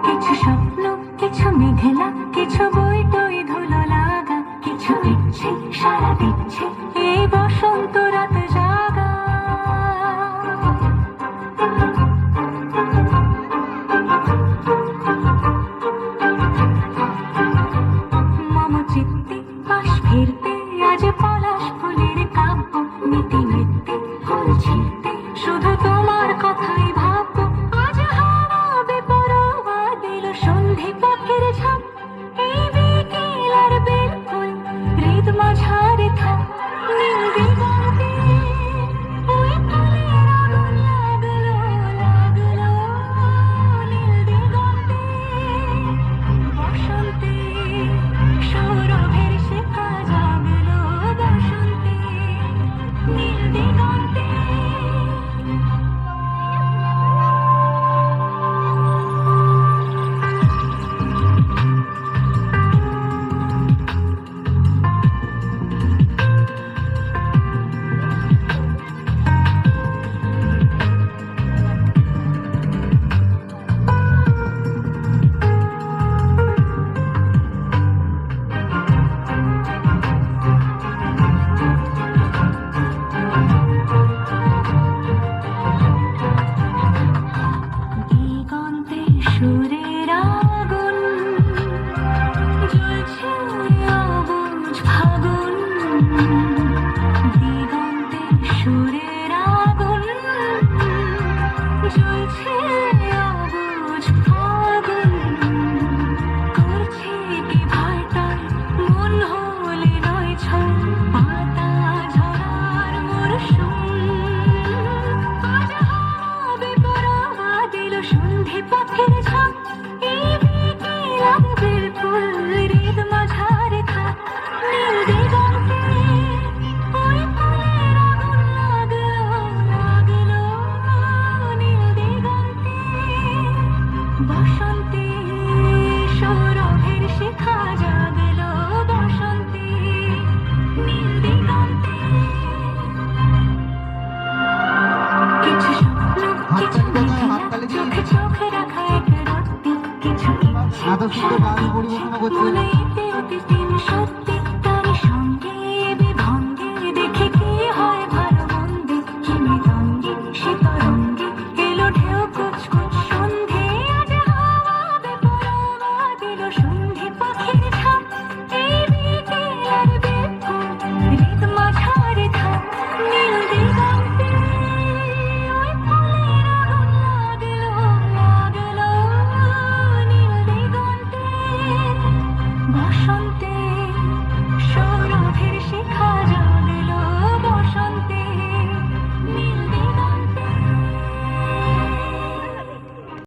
কিছু স্বপ্ন, কিছু মেঘলা, কিছু বই টই ধুলো লাগা, কিছু ইচ্ছে সারা দিচ্ছে এই বসন্ত রাত জাগা। মম চিত্তে পাশ ফিরতে আজ পলাশ ফুলের কাব্য, মিটি মিটতে ফুল ছিঁড়তে শুধু তোমার কথাই ভাববো। আজ হাওয়া বেপরোয়া দিল সন্ধি পাখির ঝাঁপ, এই বিকেল আর বেল ফুল হৃদ মাঝারে থাম। নীল দিগন্তে ওই ফুলের আগুন লাগলো লাগলো, নীল দিগন্তে বসন্তে সৌরভের শেখা জাগলো, বসন্তে নীল দিগন্তে। দিগন্তে সুরের আগুন জ্বলছে অবুঝ ফাগুন, দিগন্তে সুরের আগুন জ্বলছে অবুঝ ফাগুন। করছে কি ভাটার মন হলে নয় ছল, পাতা ঝরার মরশুম। আজ হাওয়া বেপরোয়া দিল সন্ধি পথের ঝাঁপ, এই বিকেল আর বেল ফুল হৃদ মাঝারে থাক। নীল দিগন্তে ওই ফুলের আগুন লাগলো লাগলো, নীল দিগন্তে বসন্তে সৌরভের শিখা জাগলো, বসন্তে নীল দিগন্তে। কিছু স্বপ্ন, কিছু মেঘলা, চোখে চোখে রাখা এক রত্তি, কিছু ইচ্ছে এত সুন্দর গান পরিবেশনা করছে। মনে ইতি অতি সত্যি।